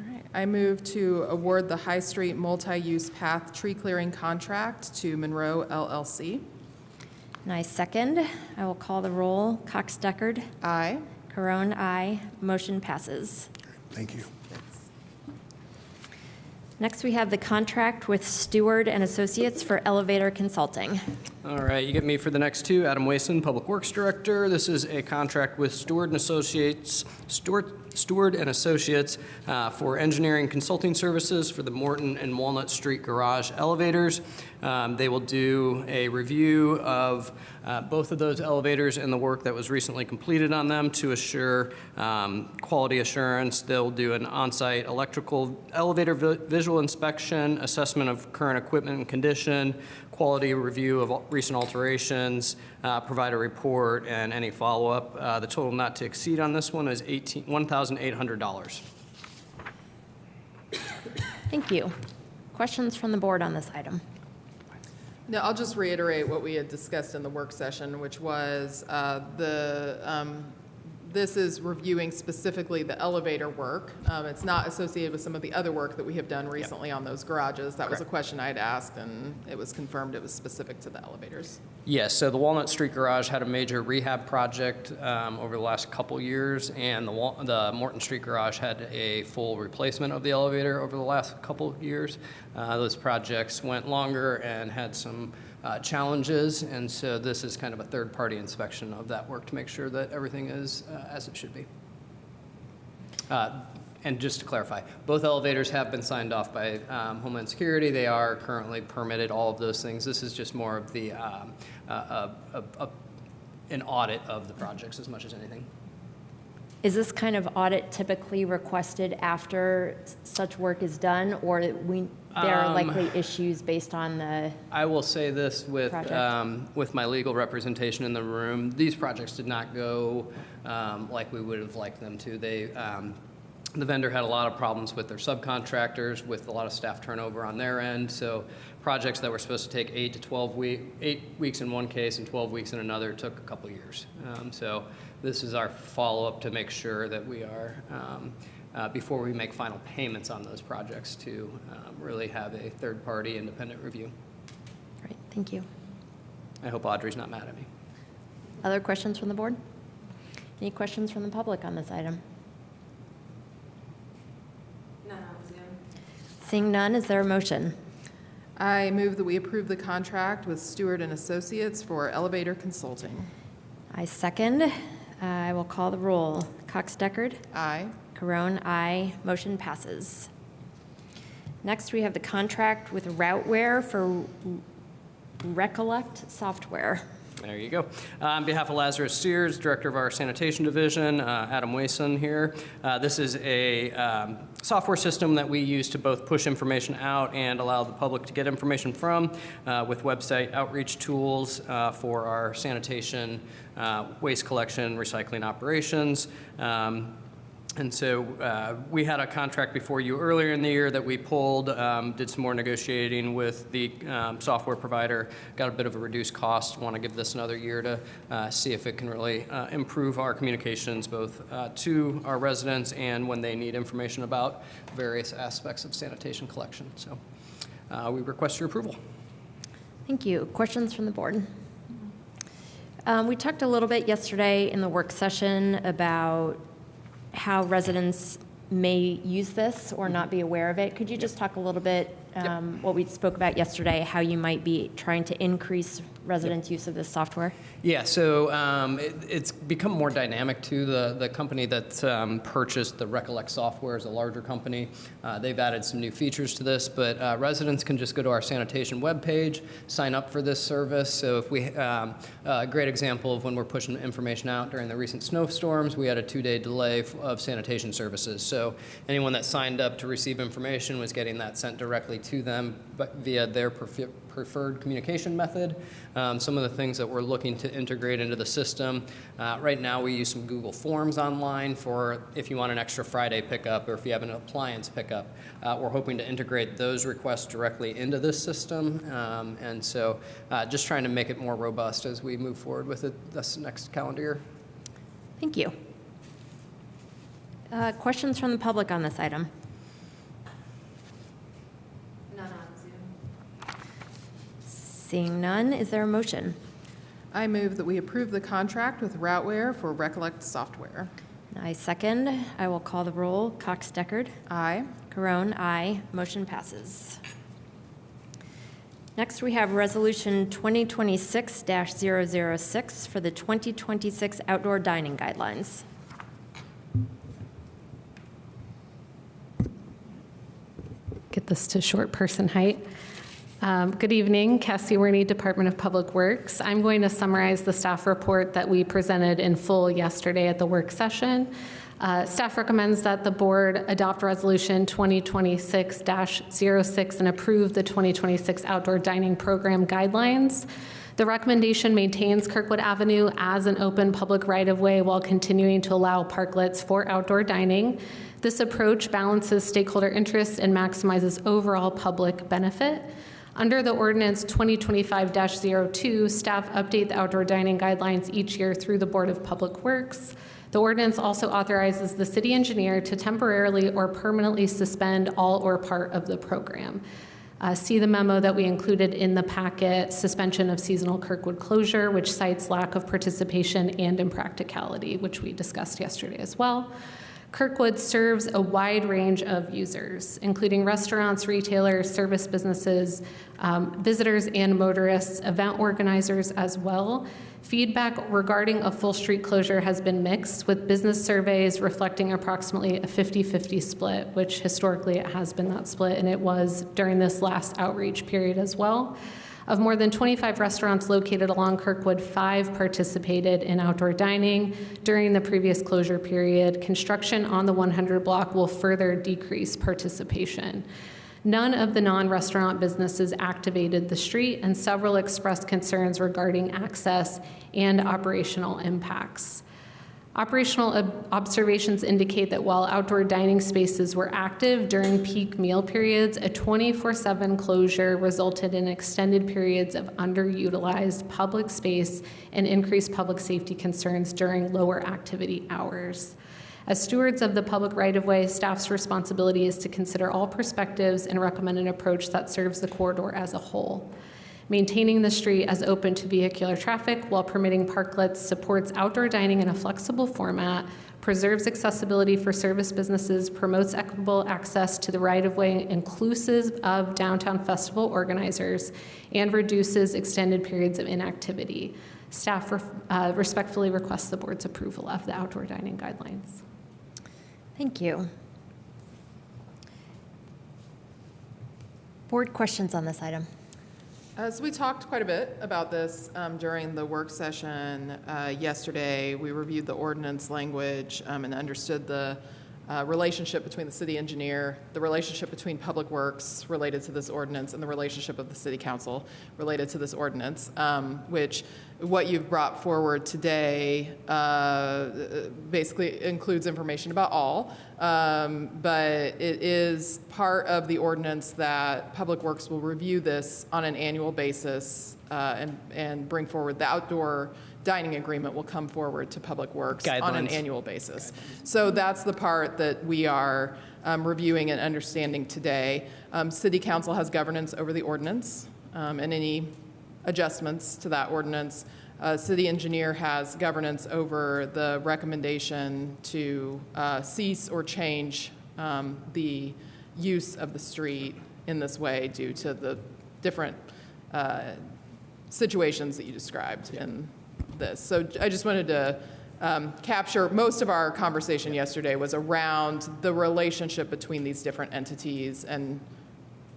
C: All right. I move to award the High Street Multi-Use Path Tree Clearing Contract to Monroe LLC.
B: And I second. I will call the roll. Cox Deckard.
C: Aye.
B: Carone, aye. Motion passes.
J: Thank you.
B: Next, we have the contract with Steward and Associates for elevator consulting.
A: All right, you get me for the next 2. Adam Wason, Public Works Director. This is a contract with Steward and Associates for engineering consulting services for the Morton and Walnut Street garage elevators. They will do a review of both of those elevators and the work that was recently completed on them to assure quality assurance. They'll do an on-site electrical elevator visual inspection, assessment of current equipment and condition, quality review of recent alterations, provide a report, and any follow-up. The total not to exceed on this one is $1,800.
B: Thank you. Questions from the board on this item?
C: No, I'll just reiterate what we had discussed in the work session, which was this is reviewing specifically the elevator work. It's not associated with some of the other work that we have done recently on those garages. That was a question I had asked, and it was confirmed it was specific to the elevators.
A: Yes, so the Walnut Street Garage had a major rehab project over the last couple years, and the Morton Street Garage had a full replacement of the elevator over the last couple years. Those projects went longer and had some challenges, and so this is kind of a third-party inspection of that work to make sure that everything is as it should be. And just to clarify, both elevators have been signed off by Homeland Security. They are currently permitted, all of those things. This is just more of the an audit of the projects as much as anything.
B: Is this kind of audit typically requested after such work is done, or there are likely issues based on the
A: I will say this with
B: project?
A: my legal representation in the room, these projects did not go like we would have liked them to. The vendor had a lot of problems with their subcontractors, with a lot of staff turnover on their end. So projects that were supposed to take 8 weeks in one case and 12 weeks in another took a couple years. So this is our follow-up to make sure that we are, before we make final payments on those projects, to really have a third-party independent review.
B: Great, thank you.
A: I hope Audrey's not mad at me.
B: Other questions from the board? Any questions from the public on this item?
G: None on Zoom.
B: Seeing none, is there a motion?
C: I move that we approve the contract with Stewart and Associates for elevator consulting.
B: I second. I will call the roll. Cox Deckard.
C: Aye.
B: Carone, aye. Motion passes. Next, we have the contract with Routeware for Recollect software.
A: There you go. On behalf of Lazarus Sears, Director of our Sanitation Division, Adam Wason here. This is a software system that we use to both push information out and allow the public to get information from, with website outreach tools for our sanitation, waste collection, recycling operations. And so we had a contract before you earlier in the year that we pulled, did some more negotiating with the software provider, got a bit of a reduced cost, want to give this another year to see if it can really improve our communications both to our residents and when they need information about various aspects of sanitation collection. So we request your approval.
B: Thank you. Questions from the board? We talked a little bit yesterday in the work session about how residents may use this or not be aware of it. Could you just talk a little bit, what we spoke about yesterday, how you might be trying to increase residents' use of this software?
A: Yeah, so it's become more dynamic too. The company that purchased the Recollect software is a larger company. They've added some new features to this, but residents can just go to our sanitation webpage, sign up for this service. So if we, a great example of when we're pushing information out during the recent snowstorms, we had a 2-day delay of sanitation services. So anyone that signed up to receive information was getting that sent directly to them via their preferred communication method. Some of the things that we're looking to integrate into the system. Right now we use some Google Forms online for if you want an extra Friday pickup or if you have an appliance pickup. We're hoping to integrate those requests directly into this system. And so just trying to make it more robust as we move forward with it this next calendar year.
B: Thank you. Questions from the public on this item?
G: None on Zoom.
B: Seeing none, is there a motion?
C: I move that we approve the contract with Routeware for Recollect software.
B: I second. I will call the roll. Cox Deckard.
C: Aye.
B: Carone, aye. Motion passes. Next, we have Resolution 2026-006 for the 2026 Outdoor Dining Guidelines.
K: Get this to short person height. Good evening, Cassie Werney, Department of Public Works. I'm going to summarize the staff report that we presented in full yesterday at the work session. Staff recommends that the board adopt Resolution 2026-06 and approve the 2026 Outdoor Dining Program Guidelines. The recommendation maintains Kirkwood Avenue as an open public right-of-way while continuing to allow parklets for outdoor dining. This approach balances stakeholder interests and maximizes overall public benefit. Under the ordinance 2025-02, staff update the outdoor dining guidelines each year through the Board of Public Works. The ordinance also authorizes the city engineer to temporarily or permanently suspend all or part of the program. See the memo that we included in the packet, Suspension of Seasonal Kirkwood Closure, which cites lack of participation and impracticality, which we discussed yesterday as well. Kirkwood serves a wide range of users, including restaurants, retailers, service businesses, visitors and motorists, event organizers as well. Feedback regarding a full street closure has been mixed, with business surveys reflecting approximately a 50-50 split, which historically it has been that split, and it was during this last outreach period as well. Of more than 25 restaurants located along Kirkwood, 5 participated in outdoor dining during the previous closure period. Construction on the 100 block will further decrease participation. None of the non-restaurant businesses activated the street, and several expressed concerns regarding access and operational impacts. Operational observations indicate that while outdoor dining spaces were active during peak meal periods, a 24/7 closure resulted in extended periods of underutilized public space and increased public safety concerns during lower activity hours. As stewards of the public right-of-way, staff's responsibility is to consider all perspectives and recommend an approach that serves the corridor as a whole. Maintaining the street as open to vehicular traffic while permitting parklets supports outdoor dining in a flexible format, preserves accessibility for service businesses, promotes equitable access to the right-of-way inclusive of downtown festival organizers, and reduces extended periods of inactivity. Staff respectfully requests the board's approval of the outdoor dining guidelines.
B: Thank you. Board questions on this item?
C: So we talked quite a bit about this during the work session yesterday. We reviewed the ordinance language and understood the relationship between the city engineer, the relationship between Public Works related to this ordinance, and the relationship of the city council related to this ordinance, which what you've brought forward today basically includes information about all, but it is part of the ordinance that Public Works will review this on an annual basis and bring forward. The outdoor dining agreement will come forward to Public Works on an annual basis. So that's the part that we are reviewing and understanding today. City Council has governance over the ordinance and any adjustments to that ordinance. City engineer has governance over the recommendation to cease or change the use of the street in this way due to the different situations that you described in this. So I just wanted to capture, most of our conversation yesterday was around the relationship between these different entities and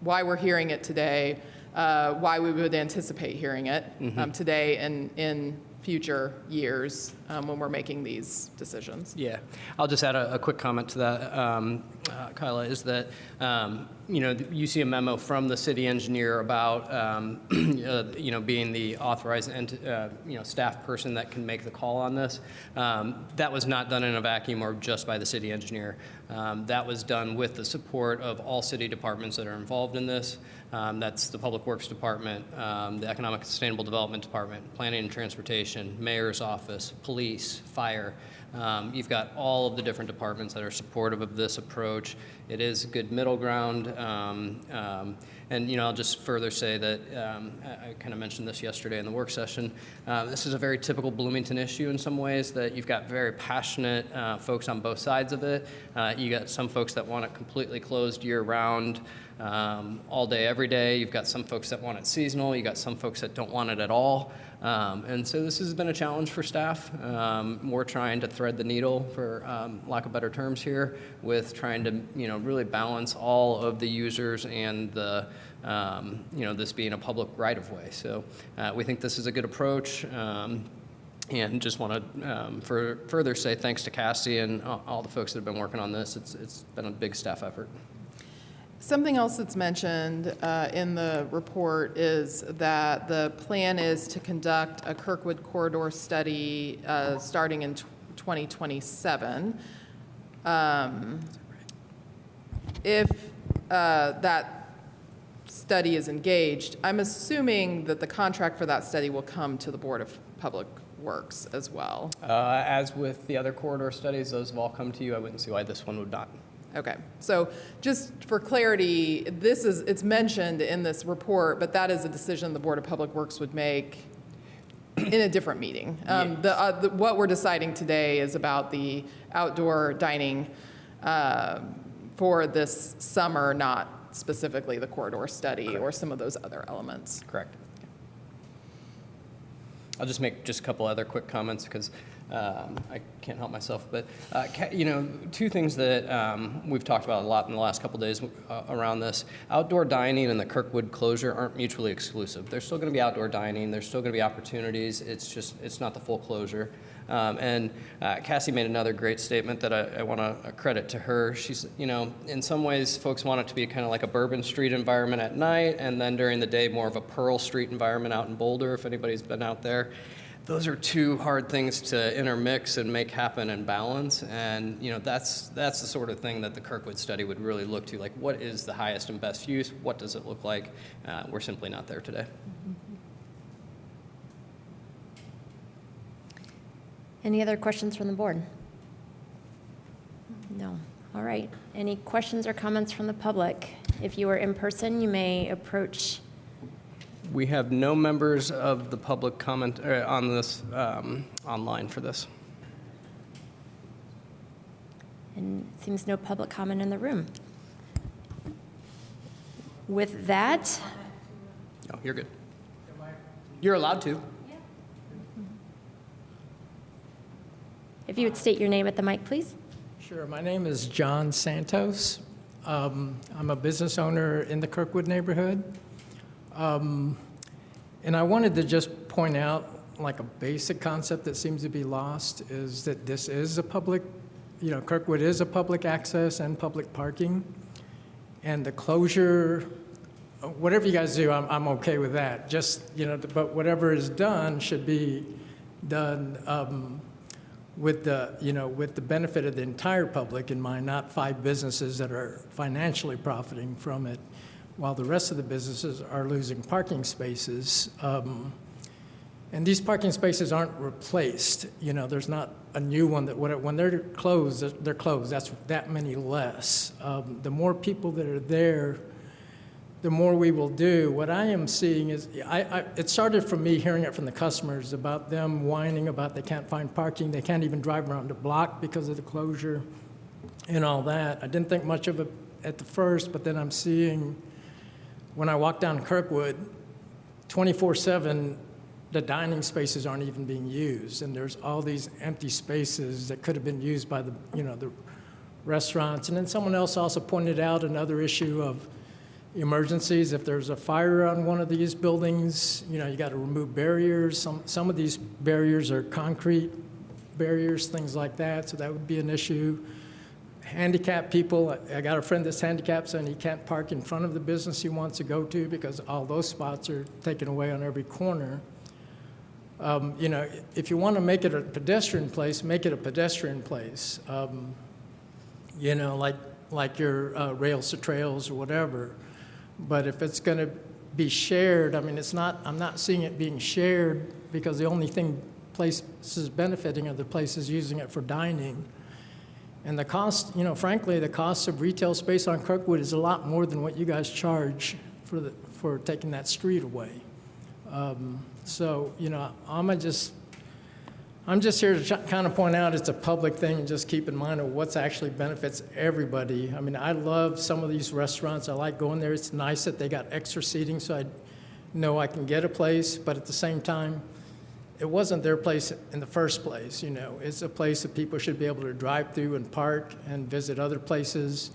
C: why we're hearing it today, why we would anticipate hearing it today and in future years when we're making these decisions.
A: Yeah, I'll just add a quick comment to that, Kyla, is that, you see a memo from the city engineer about, being the authorized staff person that can make the call on this. That was not done in a vacuum or just by the city engineer. That was done with the support of all city departments that are involved in this. That's the Public Works Department, the Economic and Sustainable Development Department, Planning and Transportation, Mayor's Office, Police, Fire. You've got all of the different departments that are supportive of this approach. It is a good middle ground. And I'll just further say that I kind of mentioned this yesterday in the work session. This is a very typical Bloomington issue in some ways, that you've got very passionate folks on both sides of it. You got some folks that want it completely closed year-round, all day, every day. You've got some folks that want it seasonal. You got some folks that don't want it at all. And so this has been a challenge for staff. We're trying to thread the needle, for lack of better terms here, with trying to really balance all of the users and the this being a public right-of-way. So we think this is a good approach. And just want to further say thanks to Cassie and all the folks that have been working on this. It's been a big staff effort.
C: Something else that's mentioned in the report is that the plan is to conduct a Kirkwood corridor study starting in 2027. If that study is engaged, I'm assuming that the contract for that study will come to the Board of Public Works as well.
A: As with the other corridor studies, those have all come to you. I wouldn't see why this one would not.
C: Okay, so just for clarity, it's mentioned in this report, but that is a decision the Board of Public Works would make in a different meeting. What we're deciding today is about the outdoor dining for this summer, not specifically the corridor study. Correct. Or some of those other elements.
A: Correct. I'll just make just a couple other quick comments because I can't help myself. But, two things that we've talked about a lot in the last couple days around this. Outdoor dining and the Kirkwood closure aren't mutually exclusive. There's still going to be outdoor dining. There's still going to be opportunities. It's not the full closure. And Cassie made another great statement that I want to credit to her. She's, in some ways, folks want it to be kind of like a Bourbon Street environment at night, and then during the day, more of a Pearl Street environment out in Boulder, if anybody's been out there. Those are two hard things to intermix and make happen and balance. And, that's the sort of thing that the Kirkwood study would really look to. Like, what is the highest and best use? What does it look like? We're simply not there today.
B: Any other questions from the board? No. All right. Any questions or comments from the public? If you are in person, you may approach.
A: We have no members of the public comment on this online for this.
B: And it seems no public comment in the room. With that.
A: No, you're good. You're allowed to.
B: If you would state your name at the mic, please.
L: Sure. My name is John Santos. I'm a business owner in the Kirkwood neighborhood. And I wanted to just point out, like, a basic concept that seems to be lost is that this is a public, Kirkwood is a public access and public parking. And the closure, whatever you guys do, I'm okay with that. Just, but whatever is done should be done with the benefit of the entire public in mind, not 5 businesses that are financially profiting from it, while the rest of the businesses are losing parking spaces. And these parking spaces aren't replaced. There's not a new one that when they're closed, they're closed. That's that many less. The more people that are there, the more we will do. What I am seeing is, it started from me hearing it from the customers about them whining about they can't find parking, they can't even drive around the block because of the closure and all that. I didn't think much of it at the first, but then I'm seeing, when I walk down Kirkwood, 24/7, the dining spaces aren't even being used, and there's all these empty spaces that could have been used by the, the restaurants. And then someone else also pointed out another issue of emergencies. If there's a fire on one of these buildings, you got to remove barriers. Some of these barriers are concrete barriers, things like that, so that would be an issue. Handicapped people, I got a friend that's handicapped, and he can't park in front of the business he wants to go to because all those spots are taken away on every corner. If you want to make it a pedestrian place, make it a pedestrian place. Like your rails to trails or whatever. But if it's going to be shared, I'm not seeing it being shared because the only thing places benefiting are the places using it for dining. And the cost, frankly, the cost of retail space on Kirkwood is a lot more than what you guys charge for taking that street away. So, I'm just here to kind of point out it's a public thing and just keep in mind of what's actually benefits everybody. I love some of these restaurants. I like going there. It's nice that they got extra seating so I know I can get a place, but at the same time, it wasn't their place in the first place. It's a place that people should be able to drive through and park and visit other places.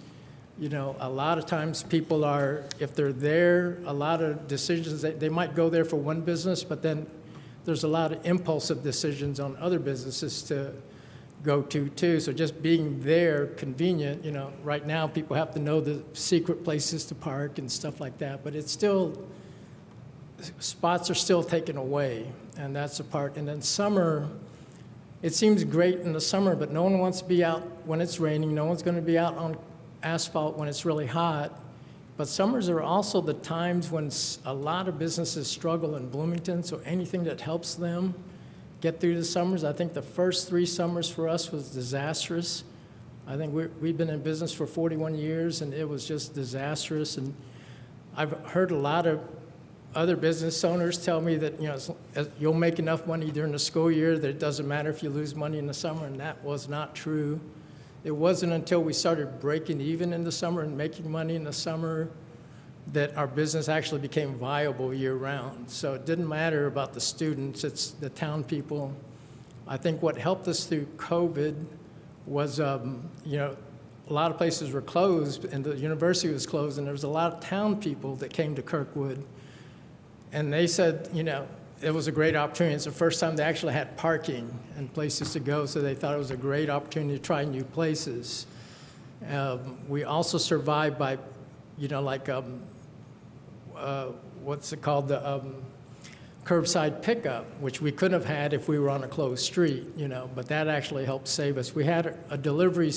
L: A lot of times people are, if they're there, a lot of decisions, they might go there for one business, but then there's a lot of impulsive decisions on other businesses to go to too. So just being there, convenient, right now people have to know the secret places to park and stuff like that, but it's still, spots are still taken away, and that's the part. And then summer, it seems great in the summer, but no one wants to be out when it's raining. No one's going to be out on asphalt when it's really hot. But summers are also the times when a lot of businesses struggle in Bloomington, so anything that helps them get through the summers. I think the first 3 summers for us was disastrous. I think we've been in business for 41 years, and it was just disastrous. And I've heard a lot of other business owners tell me that you'll make enough money during the school year that it doesn't matter if you lose money in the summer, and that was not true. It wasn't until we started breaking even in the summer and making money in the summer that our business actually became viable year-round. So it didn't matter about the students, it's the town people. I think what helped us through COVID was, a lot of places were closed and the university was closed, and there was a lot of town people that came to Kirkwood. And they said, it was a great opportunity. It's the first time they actually had parking and places to go, so they thought it was a great opportunity to try new places. We also survived by, what's it called, the curbside pickup, which we couldn't have had if we were on a closed street, but that actually helped save us. We had a delivery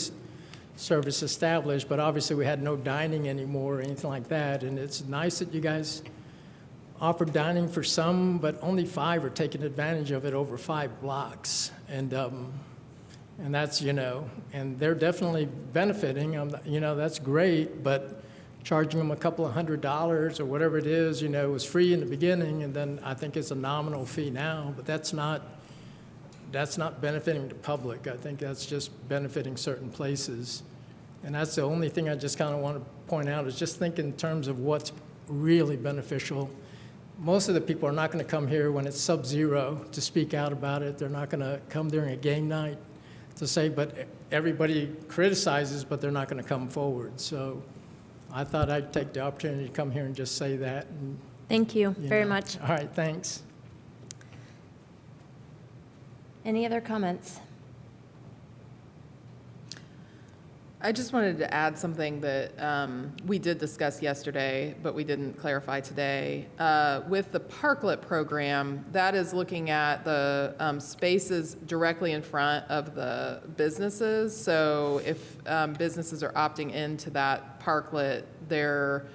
L: service established, but obviously we had no dining anymore or anything like that, and it's nice that you guys offered dining for some, but only 5 are taking advantage of it over 5 blocks. And that's, and they're definitely benefiting. That's great, but charging them a couple of $100s or whatever it is, it was free in the beginning, and then I think it's a nominal fee now, but that's not benefiting the public. I think that's just benefiting certain places. And that's the only thing I just kind of want to point out is just think in terms of what's really beneficial. Most of the people are not going to come here when it's sub-zero to speak out about it. They're not going to come during a game night to say, but everybody criticizes, but they're not going to come forward. So I thought I'd take the opportunity to come here and just say that. And,
B: Thank you very much.
L: All right, thanks.
B: Any other comments?
C: I just wanted to add something that we did discuss yesterday, but we didn't clarify today. With the Parklet program, that is looking at the spaces directly in front of the businesses. So if businesses are opting into that Parklet, they're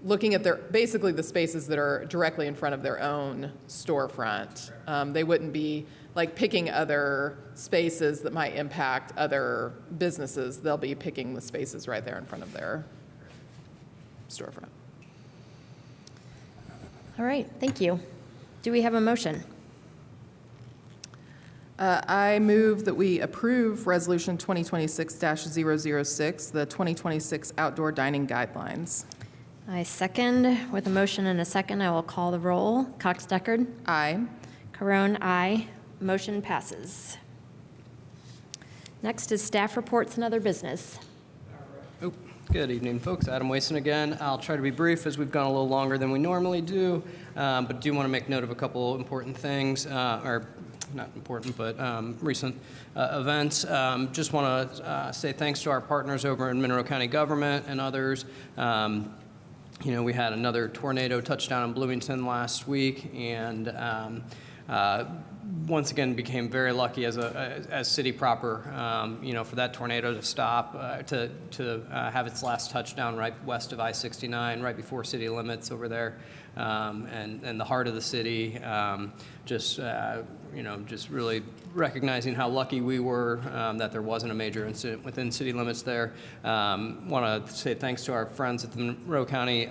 C: looking at basically the spaces that are directly in front of their own storefront. They wouldn't be like picking other spaces that might impact other businesses. They'll be picking the spaces right there in front of their storefront.
B: All right, thank you. Do we have a motion?
C: I move that we approve Resolution 2026-006, the 2026 Outdoor Dining Guidelines.
B: I second. With a motion and a second, I will call the roll. Cox Deckard?
C: Aye.
B: Carone, aye. Motion passes. Next is staff reports and other business.
A: Oh, good evening, folks. Adam Wason again. I'll try to be brief as we've gone a little longer than we normally do, but do want to make note of a couple important things, or not important, but recent events. Just want to say thanks to our partners over in Monroe County government and others. You know, we had another tornado touchdown in Bloomington last week, and once again became very lucky as city proper, you know, for that tornado to stop, to have its last touchdown right west of I-69, right before city limits over there, and the heart of the city. You know, just really recognizing how lucky we were that there wasn't a major incident within city limits there. Want to say thanks to our friends at the Monroe County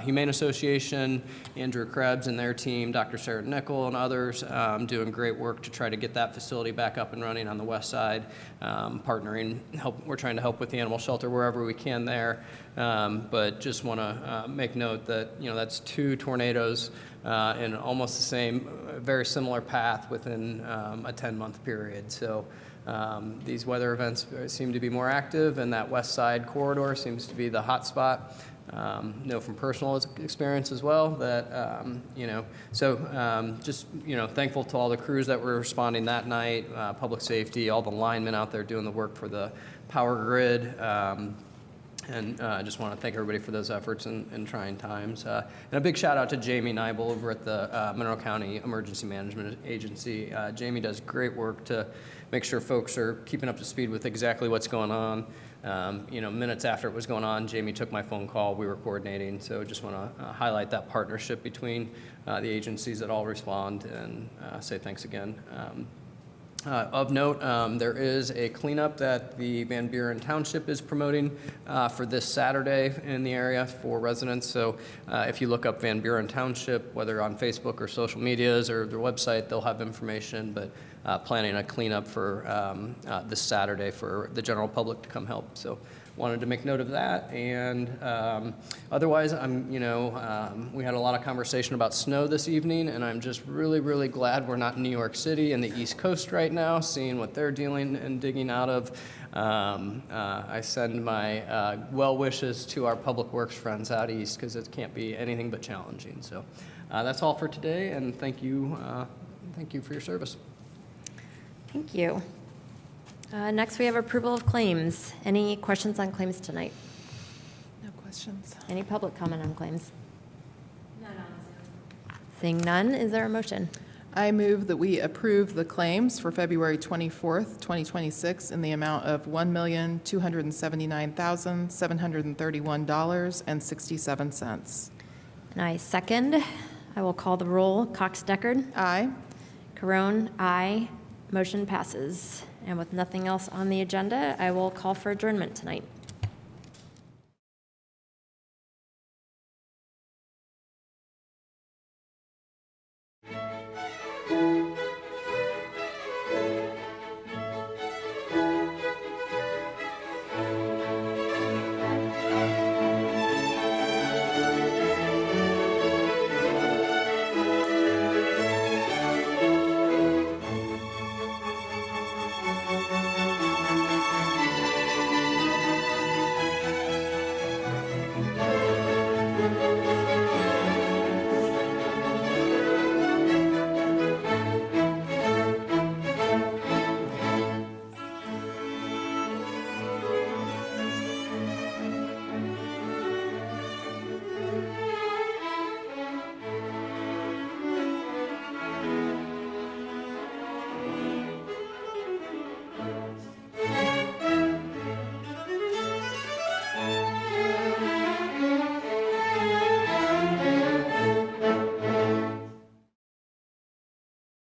A: Humane Association, Andrew Krebs and their team, Dr. Sarah Nickel and others, doing great work to try to get that facility back up and running on the west side, partnering, we're trying to help with the animal shelter wherever we can there. But just want to make note that, you know, that's 2 tornadoes in almost the same, very similar path within a 10-month period. So these weather events seem to be more active, and that west side corridor seems to be the hot spot. Know from personal experience as well that, you know, so just, you know, thankful to all the crews that were responding that night, public safety, all the linemen out there doing the work for the power grid. And I just want to thank everybody for those efforts in trying times. And a big shout out to Jamie Nibel over at the Monroe County Emergency Management Agency. Jamie does great work to make sure folks are keeping up to speed with exactly what's going on. You know, minutes after it was going on, Jamie took my phone call. We were coordinating. So just want to highlight that partnership between the agencies that all respond, and say thanks again. Of note, there is a cleanup that the Van Buren Township is promoting for this Saturday in the area for residents. So if you look up Van Buren Township, whether on Facebook or social medias or their website, they'll have information, but planning a cleanup for this Saturday for the general public to come help. So wanted to make note of that. And otherwise, we had a lot of conversation about snow this evening, and I'm just really, really glad we're not in New York City and the East Coast right now, seeing what they're dealing and digging out of. I send my well wishes to our public works friends out east, because it can't be anything but challenging. So that's all for today, and thank you for your service.
B: Thank you. Next, we have approval of claims. Any questions on claims tonight?
C: No questions.
B: Any public comment on claims? None. Seeing none, is there a motion?
C: I move that we approve the claims for February 24th, 2026 in the amount of $1,279,731.67.
B: And I second. I will call the roll. Cox Deckard?
C: Aye.
B: Carone, aye. Motion passes. And with nothing else on the agenda, I will call for adjournment tonight.